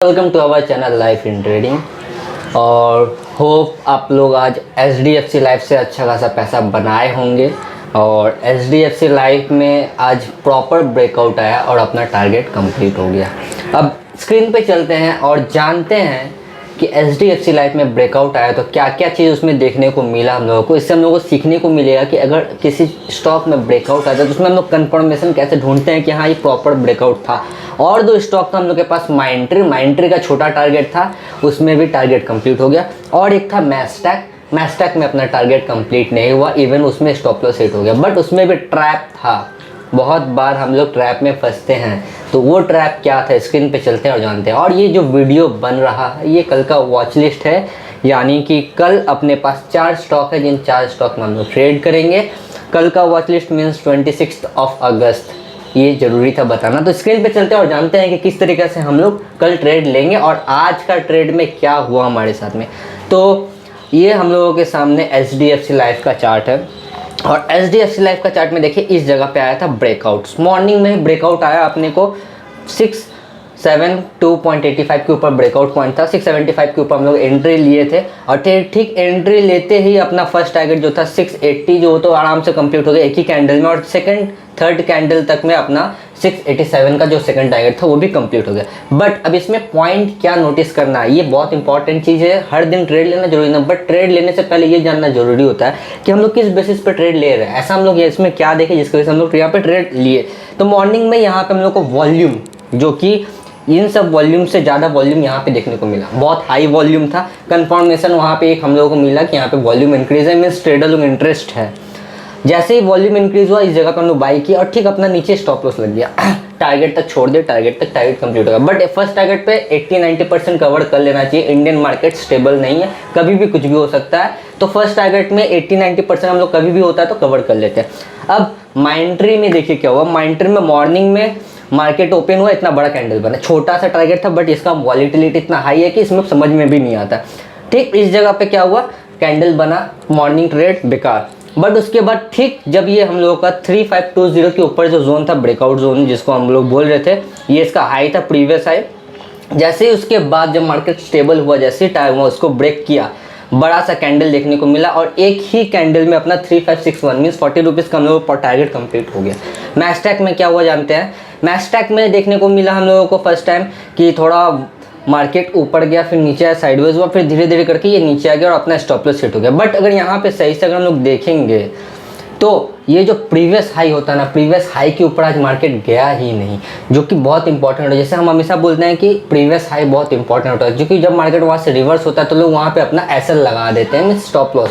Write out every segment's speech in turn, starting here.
Welcome to our channel life in trading और hope आप लोग आज HDFC लाइफ से अच्छा खासा पैसा बनाए होंगे। और HDFC लाइफ में आज प्रॉपर ब्रेकआउट आया और अपना टारगेट कंप्लीट हो गया। अब स्क्रीन पे चलते हैं और जानते हैं कि HDFC लाइफ में ब्रेकआउट आया तो क्या क्या चीज़ उसमें देखने को मिला हम लोगों को। इससे हम लोगों को सीखने को मिलेगा कि अगर किसी स्टॉक में ब्रेकआउट आता है तो उसमें हम लोग कंफर्मेशन कैसे ढूंढते हैं कि हाँ ये प्रॉपर ब्रेकआउट था। और दो स्टॉक था हम लोग के पास, माइंट्री का छोटा टारगेट था, उसमें भी टारगेट कंप्लीट हो गया। और एक था मैस्टैक में अपना टारगेट कंप्लीट नहीं हुआ, इवन उसमें स्टॉप लॉस हिट हो गया, बट उसमें भी ट्रैप था। बहुत बार हम लोग ट्रैप में फंसते हैं, तो वो ट्रैप क्या था स्क्रीन पे चलते हैं और जानते हैं। और ये जो वीडियो बन रहा है ये कल का वॉच लिस्ट है, यानी कि कल अपने पास 4 स्टॉक है जिन 4 स्टॉक में हम लोग ट्रेड करेंगे। कल का वॉच लिस्ट मीन्स 26 अगस्त, ये ज़रूरी था बताना। तो स्क्रीन पे चलते हैं और जानते हैं कि किस तरीके से हम लोग कल ट्रेड लेंगे और आज का ट्रेड में क्या हुआ हमारे साथ में। तो ये हम लोगों के सामने HDFC लाइफ का चार्ट है और HDFC लाइफ का चार्ट में देखिए इस जगह पे आया था ब्रेकआउट। मॉर्निंग में ब्रेकआउट आया अपने को 672.85 के ऊपर ब्रेकआउट पॉइंट था। 675 के ऊपर हम लोग एंट्री लिए थे और ठीक एंट्री लेते ही अपना फर्स्ट टारगेट जो था 680 जो तो आराम से कंप्लीट हो गया एक ही कैंडल में। और थर्ड कैंडल तक में अपना 687 का जो सेकंड टारगेट था वो भी कंप्लीट हो गया। बट अब इसमें पॉइंट क्या नोटिस करना है, ये बहुत इंपॉर्टेंट चीज़ है। हर दिन ट्रेड लेना जरूरी नहीं, बट ट्रेड लेने से पहले ये जानना जरूरी होता है कि हम लोग किस बेसिस पे ट्रेड ले रहे हैं। ऐसा हम लोग इसमें क्या देखें जिसकी वजह से हम लोग यहाँ पे ट्रेड लिए। तो मॉर्निंग में यहाँ पे हम लोग को वॉल्यूम, जो कि इन सब वॉल्यूम से ज़्यादा वॉल्यूम यहाँ पे देखने को मिला, बहुत हाई वॉल्यूम था। कंफर्मेशन वहाँ पे एक हम लोगों को मिला कि यहाँ पे वॉल्यूम इंक्रीज है, मीन्स ट्रेडर लोग इंटरेस्ट है। जैसे ही वॉल्यूम इंक्रीज हुआ इस जगह पर हम लोग बाई किया और ठीक अपना नीचे स्टॉप लॉस लग गया। टारगेट तक छोड़ दे, टारगेट कंप्लीट होगा। बट फर्स्ट टारगेट पे 80-90% कवर कर लेना चाहिए। इंडियन मार्केट स्टेबल नहीं है, कभी भी कुछ भी हो सकता है। तो फर्स्ट टारगेट में 80-90% हम लोग कभी भी होता है तो कवर कर लेते हैं। अब माइंट्री में देखिए क्या हुआ। माइंट्री में मॉर्निंग में मार्केट ओपन हुआ, इतना बड़ा कैंडल बना, छोटा सा टारगेट था बट इसका वॉलिटिलिटी इतना हाई है कि इसमें समझ में भी नहीं आता। ठीक इस जगह पे क्या हुआ, कैंडल बना, मॉर्निंग ट्रेड बेकार। बट उसके बाद ठीक जब ये हम लोगों का 3520 के ऊपर जो जोन था, ब्रेकआउट जोन जिसको हम लोग बोल रहे थे, ये इसका हाई था, प्रीवियस हाई। जैसे ही उसके बाद जब मार्केट स्टेबल हुआ, जैसे ही टाइम हुआ उसको ब्रेक किया, बड़ा सा कैंडल देखने को मिला और एक ही कैंडल में अपना 3561 मीन्स 40 रुपीज़ का हम लोगों का टारगेट कंप्लीट हो गया। मैस्टैक में क्या हुआ जानते हैं। मैस्टैक में देखने को मिला हम लोगों को फर्स्ट टाइम कि थोड़ा मार्केट ऊपर गया, फिर नीचे आया, साइडवेज हुआ, फिर धीरे धीरे करके ये नीचे आ गया और अपना स्टॉप लॉस हिट हो गया। बट अगर यहाँ पे सही से अगर हम लोग देखेंगे तो ये जो प्रीवियस हाई होता है ना, प्रीवियस हाई के ऊपर आज मार्केट गया ही नहीं, जो कि बहुत इंपॉर्टेंट है। जैसे हम हमेशा बोलते हैं कि प्रीवियस हाई बहुत इंपॉर्टेंट होता है, क्योंकि जब मार्केट वहाँ से रिवर्स होता है तो लोग वहाँ पे अपना एसएल लगा देते हैं, मीन स्टॉप लॉस।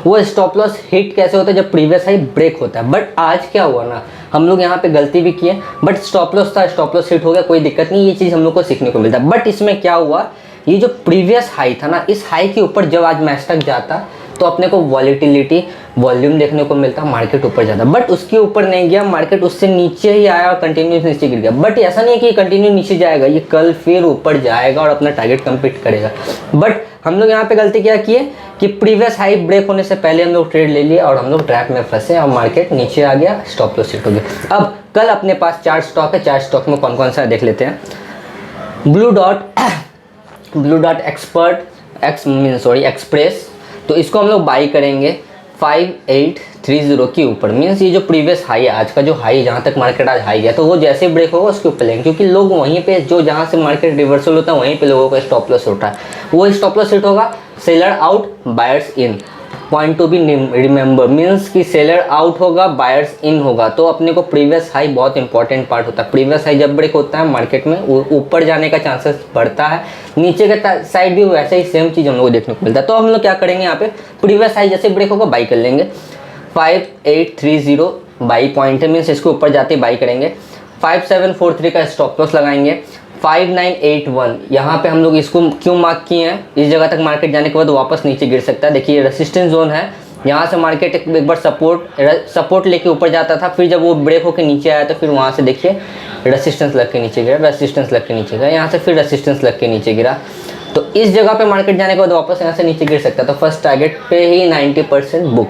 वो स्टॉप लॉस हिट कैसे होता है, जब प्रीवियस हाई ब्रेक होता है। बट आज क्या हुआ ना, हम लोग यहाँ पे गलती भी किए, बट स्टॉप लॉस था, स्टॉप लॉस हिट हो गया, कोई दिक्कत नहीं, ये चीज़ हम लोग को सीखने को मिलता है। बट इसमें क्या हुआ, ये जो प्रीवियस हाई था ना, इस हाई के ऊपर जब आज मैस्टैक जाता तो अपने को वॉलिटिलिटी, वॉल्यूम देखने को मिलता, मार्केट ऊपर जाता। बट उसके ऊपर नहीं गया, मार्केट उससे नीचे ही आया और कंटिन्यूस नीचे गिर गया। बट ऐसा नहीं है कि कंटिन्यू नीचे जाएगा, ये कल फिर ऊपर जाएगा और अपना टारगेट कंप्लीट करेगा। बट हम लोग यहाँ पे गलती क्या किए कि प्रीवियस हाई ब्रेक होने से पहले हम लोग ट्रेड ले लिए और हम लोग ट्रैप में फंसे और मार्केट नीचे आ गया, स्टॉप लॉस हिट हो गया। अब कल अपने पास 4 स्टॉक है, 4 स्टॉक में कौन कौन सा देख लेते हैं। ब्लू डॉट एक्सप्रेस, तो इसको हम लोग बाई करेंगे 5830 के ऊपर। मीन्स ये जो प्रीवियस हाई है, आज का जो हाई, जहाँ तक मार्केट आज हाई गया, तो वो जैसे ब्रेक होगा उसके ऊपर लेंगे, क्योंकि लोग वहीं पे जो जहाँ से मार्केट रिवर्सल होता है वहीं पे लोगों का स्टॉप लॉस होता है। वो स्टॉप लॉस हिट होगा, seller out, buyers in. Point to be remember, means कि सेलर आउट होगा, बायर्स इन होगा। तो अपने को प्रीवियस हाई बहुत इंपॉर्टेंट पार्ट होता है। प्रीवियस हाई जब ब्रेक होता है मार्केट में ऊपर जाने का चांसेस बढ़ता है, नीचे का साइड भी वैसे ही सेम चीज़ हम लोग को देखने को मिलता है। तो हम लोग क्या करेंगे, यहाँ पे प्रीवियस हाई जैसे ब्रेक होगा बाई कर लेंगे। 5830 बाई पॉइंट है, मीन्स इसके ऊपर जाते बाई करेंगे। 5743 का स्टॉप लॉस लगाएंगे। 5981 यहाँ पे हम लोग इसको क्यों मार्क किए हैं, इस जगह तक मार्केट जाने के बाद वापस नीचे गिर सकता है। देखिए रेसिस्टेंस जोन है, यहाँ से मार्केट एक बार सपोर्ट लेके ऊपर जाता था, फिर जब वो ब्रेक होकर नीचे आया तो फिर वहाँ से देखिए रेसिस्टेंस लग के नीचे गिरा, रेसिस्टेंस लग के नीचे गिरा, यहाँ से फिर रेसिस्टेंस लग के नीचे गिरा। तो इस जगह पे मार्केट जाने के बाद वापस यहाँ से नीचे गिर सकता है। तो फर्स्ट टारगेट पे ही 90% बुक,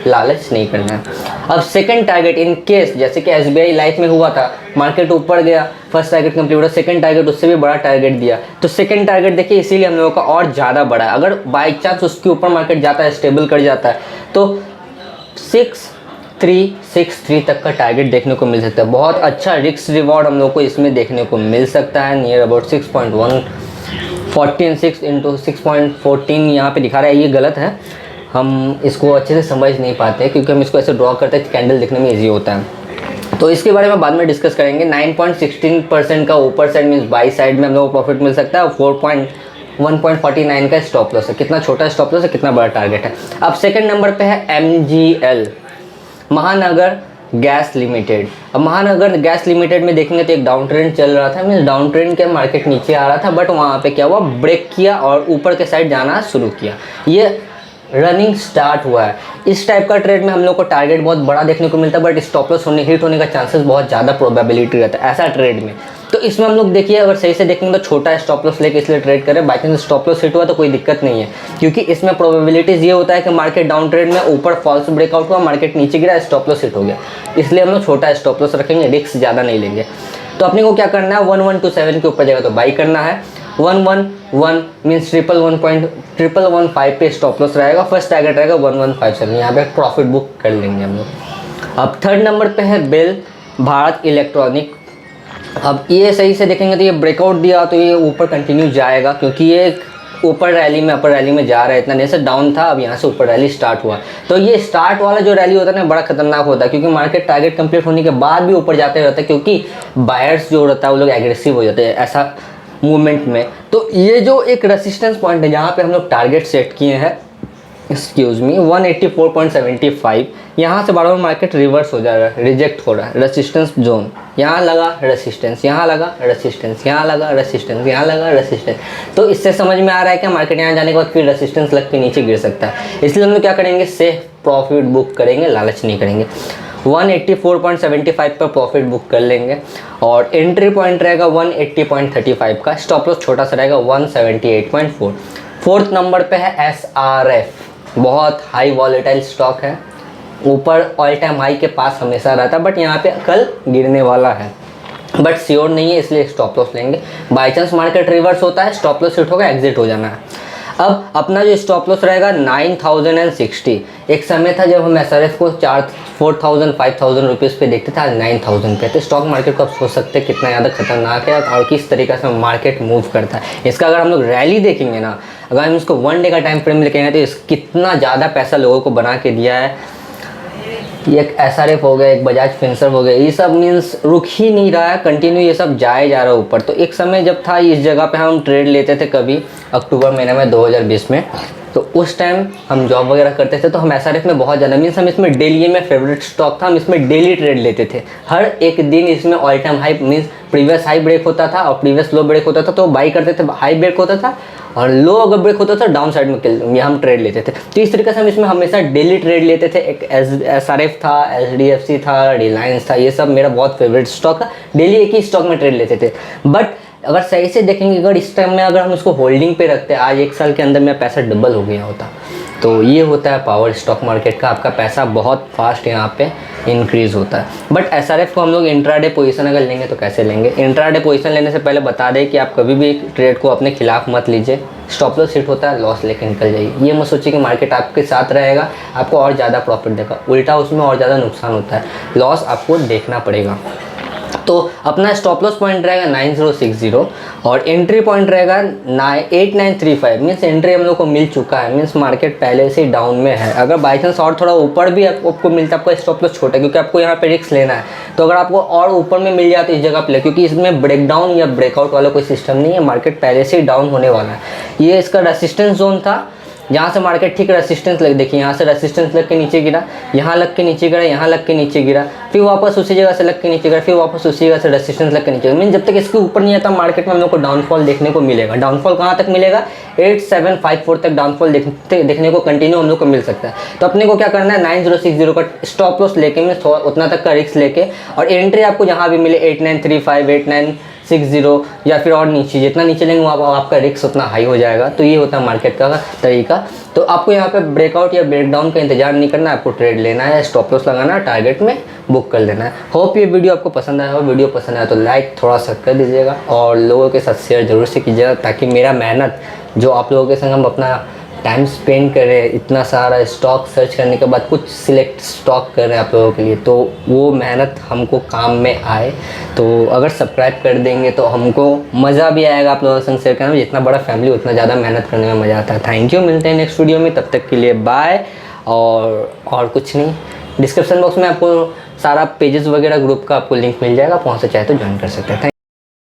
लालच नहीं करना है। अब सेकंड टारगेट इन केस जैसे कि SBI लाइफ में हुआ था, मार्केट ऊपर गया, फर्स्ट टारगेट कंप्लीट हुआ, सेकंड टारगेट उससे भी बड़ा टारगेट दिया, तो सेकंड टारगेट देखिए इसीलिए हम लोगों का और ज़्यादा बड़ा है। अगर बाई चांस उसके ऊपर मार्केट जाता है, स्टेबल कर जाता है, तो 6363 तक का टारगेट देखने को मिल सकता है। बहुत अच्छा रिस्क रिवॉर्ड हम लोग को इसमें देखने को मिल सकता है। नियर अबाउट 6.14 6 इंटू 6.14 यहाँ पे दिखा रहा है, ये गलत है, हम इसको अच्छे से समझ नहीं पाते क्योंकि हम इसको ऐसे ड्रॉ करते हैं, कैंडल दिखने में ईजी होता है, तो इसके बारे में बाद में डिस्कस करेंगे। 9.16% का ऊपर साइड मीन्स बाई साइड में हम लोग को प्रॉफिट मिल सकता है, और 1.49 का स्टॉप लॉस है। कितना छोटा स्टॉप लॉस है, कितना बड़ा टारगेट है। अब सेकंड नंबर पे है MGL, महानगर गैस लिमिटेड। अब महानगर गैस लिमिटेड में देखेंगे तो एक डाउन ट्रेंड चल रहा था, मीन्स डाउन ट्रेंड के मार्केट नीचे आ रहा था, बट वहाँ पे क्या हुआ, ब्रेक किया और ऊपर के साइड जाना शुरू किया, ये रनिंग स्टार्ट हुआ है। इस टाइप का ट्रेड में हम लोग को टारगेट बहुत बड़ा देखने को मिलता है, बट स्टॉप लॉस हिट होने का चांसेस बहुत ज़्यादा प्रोबेबिलिटी रहता है ऐसा ट्रेड में। तो इसमें हम लोग देखिए अगर सही से देखेंगे तो छोटा स्टॉप लॉस लेके इसलिए ट्रेड करें, by chance stop loss hit हुआ तो कोई दिक्कत नहीं है, क्योंकि इसमें प्रोबेबिलिटीज़ ये होता है कि मार्केट डाउन ट्रेड में ऊपर फॉल्स ब्रेकआउट हुआ, मार्केट नीचे गिरा, स्टॉप लॉस हिट हो गया, इसलिए हम लोग छोटा स्टॉप लॉस रखेंगे, रिस्क ज़्यादा नहीं लेंगे। तो अपने को क्या करना है, 1127 के ऊपर जाएगा तो बाई करना है, 111 मीन्स 111.115 पे स्टॉप लॉस रहेगा, फर्स्ट टारगेट रहेगा 1157, यहाँ पे प्रॉफिट बुक कर लेंगे हम लोग। अब थर्ड नंबर पे है बेल भारत इलेक्ट्रॉनिक। अब ये सही से देखेंगे तो ये ब्रेकआउट दिया तो ये ऊपर कंटिन्यू जाएगा, क्योंकि ये ऊपर रैली में अपर रैली में जा रहा है, इतना नहीं से डाउन था, अब यहाँ से ऊपर रैली स्टार्ट हुआ। तो ये स्टार्ट वाला जो रैली होता है ना बड़ा खतरनाक होता है, क्योंकि मार्केट टारगेट कंप्लीट होने के बाद भी ऊपर जाते रहता है, क्योंकि बायर्स जो रहता है वो लोग एग्रेसिव हो जाते हैं ऐसा मूवमेंट में। तो ये जो एक रेसिस्टेंस पॉइंट है जहाँ पे हम लोग टारगेट सेट किए हैं, एक्सक्यूज मी, 184.75, यहाँ से बार बार मार्केट रिवर्स हो जा रहा है, रिजेक्ट हो रहा है, रेसिस्टेंस जोन, यहाँ लगा रेसिस्टेंस, यहाँ लगा रेसिस्टेंस, यहाँ लगा रेसिस्टेंस, यहाँ लगा रेसिस्टेंस। तो इससे समझ में आ रहा है कि मार्केट यहाँ जाने के बाद फिर रेसिस्टेंस लग के नीचे गिर सकता है, इसलिए हम लोग क्या करेंगे, सेफ प्रॉफिट बुक करेंगे, लालच नहीं करेंगे। 184.75 पर प्रॉफिट बुक कर लेंगे, और एंट्री पॉइंट रहेगा 180.35 का, स्टॉप लॉस छोटा सा रहेगा 178.4। फोर्थ नंबर पे है SRF, बहुत हाई वॉलेटाइल स्टॉक है, ऊपर ऑल टाइम हाई के पास हमेशा रहता है, बट यहाँ पे कल गिरने वाला है, बट श्योर नहीं है, इसलिए स्टॉप लॉस लेंगे। बाई चांस मार्केट रिवर्स होता है, स्टॉप लॉस हिट होगा, एग्जिट हो जाना है। अब अपना जो स्टॉप लॉस रहेगा 9060। एक समय था जब हम SRF को 4000 5000 रुपीज़ पे देखते थे, आज 9000 पे। तो स्टॉक मार्केट को आप सोच सकते हैं कितना ज़्यादा खतरनाक है और किस तरीके से मार्केट मूव करता है। इसका अगर हम लोग रैली देखेंगे ना, अगर हम इसको 1 डे का टाइम फ्रेम लेके तो इस कितना ज़्यादा पैसा लोगों को बना के दिया है। ये एक SRF हो गया, एक बजाज फिनसर्व हो गया, ये सब मीन्स रुक ही नहीं रहा है, कंटिन्यू ये सब जाए जा रहा है ऊपर। तो एक समय जब था इस जगह पे हम ट्रेड लेते थे, कभी अक्टूबर महीने में 2020 में, तो उस टाइम हम जॉब वगैरह करते थे, तो हम SRF में बहुत ज़्यादा मीन्स हम इसमें डेली में फेवरेट स्टॉक था, हम इसमें डेली ट्रेड लेते थे। हर एक दिन इसमें all time high means previous high break होता था और प्रीवियस लो ब्रेक होता था, तो बाई करते थे, हाई ब्रेक होता था और लो अगर ब्रेक होता था डाउन साइड में हम ट्रेड लेते थे। तो इस तरीके से हम इसमें हमेशा डेली ट्रेड लेते थे। एक SRF था, HDFC था, रिलायंस था, ये सब मेरा बहुत फेवरेट स्टॉक था, डेली एक ही स्टॉक में ट्रेड लेते थे। बट अगर सही से देखेंगे, अगर इस टाइम में अगर हम इसको होल्डिंग पे रखते हैं, आज 1 साल के अंदर मेरा पैसा डबल हो गया होता। तो ये होता है पावर स्टॉक मार्केट का, आपका पैसा बहुत फास्ट यहाँ पे इंक्रीज़ होता है। बट SRF को हम लोग इंट्राडे पोजीशन अगर लेंगे तो कैसे लेंगे? इंट्राडे पोजीशन लेने से पहले बता दें कि आप कभी भी ट्रेड को अपने खिलाफ मत लीजिए। स्टॉप लॉस हिट होता है, लॉस लेके निकल जाइए। ये मत सोचिए कि मार्केट आपके साथ रहेगा, आपको और ज़्यादा प्रॉफिट देगा, उल्टा उसमें और ज़्यादा नुकसान होता है, लॉस आपको देखना पड़ेगा। तो अपना स्टॉप लॉस पॉइंट रहेगा 9060 और एंट्री पॉइंट रहेगा 8935। मीन्स एंट्री हम लोग को मिल चुका है, मीन्स मार्केट पहले से डाउन में है। अगर बाई चांस और थोड़ा ऊपर भी आपको मिलता है, आपका स्टॉप लॉस छोटा है, क्योंकि आपको यहाँ पे रिस्क लेना है। तो अगर आपको और ऊपर में मिल जाए तो इस जगह पे, क्योंकि इसमें ब्रेकडाउन या ब्रेकआउट वाला कोई सिस्टम नहीं है, मार्केट पहले से ही डाउन होने वाला है। ये इसका रेसिस्टेंस जोन था, जहाँ से मार्केट ठीक रेसिस्टेंस लग, देखिए यहाँ से रेसिस्टेंस लग के नीचे गिरा, यहाँ लग के नीचे गिरा, यहाँ लग के नीचे गिरा, फिर वापस उसी जगह से लग के नीचे गिरा, फिर वापस उसी जगह से रेसिस्टेंस लग के नीचे गिरा। मीन जब तक इसके ऊपर नहीं आता मार्केट में हम लोग को डाउनफॉल देखने को मिलेगा। डाउनफॉल कहाँ तक मिलेगा? 8754 तक डाउनफॉल देखने को कंटिन्यू हम लोग को मिल सकता है। तो अपने को क्या करना है, 9060 का स्टॉप लॉस लेके में उतना तक का रिस्क लेके, और एंट्री आपको जहाँ भी मिले 8935, 60 या फिर और नीचे, जितना नीचे लेंगे वहाँ आपका रिस्क उतना हाई हो जाएगा। तो ये होता है मार्केट का तरीका। तो आपको यहाँ पे ब्रेकआउट या ब्रेकडाउन का इंतजार नहीं करना है, आपको ट्रेड लेना है, स्टॉप लॉस लगाना है, टारगेट में बुक कर लेना है। होप ये वीडियो आपको पसंद आया हो। वीडियो पसंद आया तो लाइक थोड़ा सा कर दीजिएगा और लोगों के साथ शेयर ज़रूर से कीजिएगा, ताकि मेरा मेहनत जो आप लोगों के संग हम अपना टाइम स्पेंड कर रहे हैं, इतना सारा स्टॉक सर्च करने के बाद कुछ सिलेक्ट स्टॉक कर रहे हैं आप लोगों के लिए, तो वो मेहनत हमको काम में आए। तो अगर सब्सक्राइब कर देंगे तो हमको मज़ा भी आएगा आप लोगों के संग शेयर करने में। जितना बड़ा फैमिली उतना ज़्यादा मेहनत करने में मज़ा आता है। थैंक यू, मिलते हैं नेक्स्ट वीडियो में, तब तक के लिए बाय। और कुछ नहीं, डिस्क्रिप्शन बॉक्स में आपको सारा पेजेस वगैरह ग्रुप का आपको लिंक मिल जाएगा, आप वहाँ से चाहे तो ज्वाइन कर सकते हैं।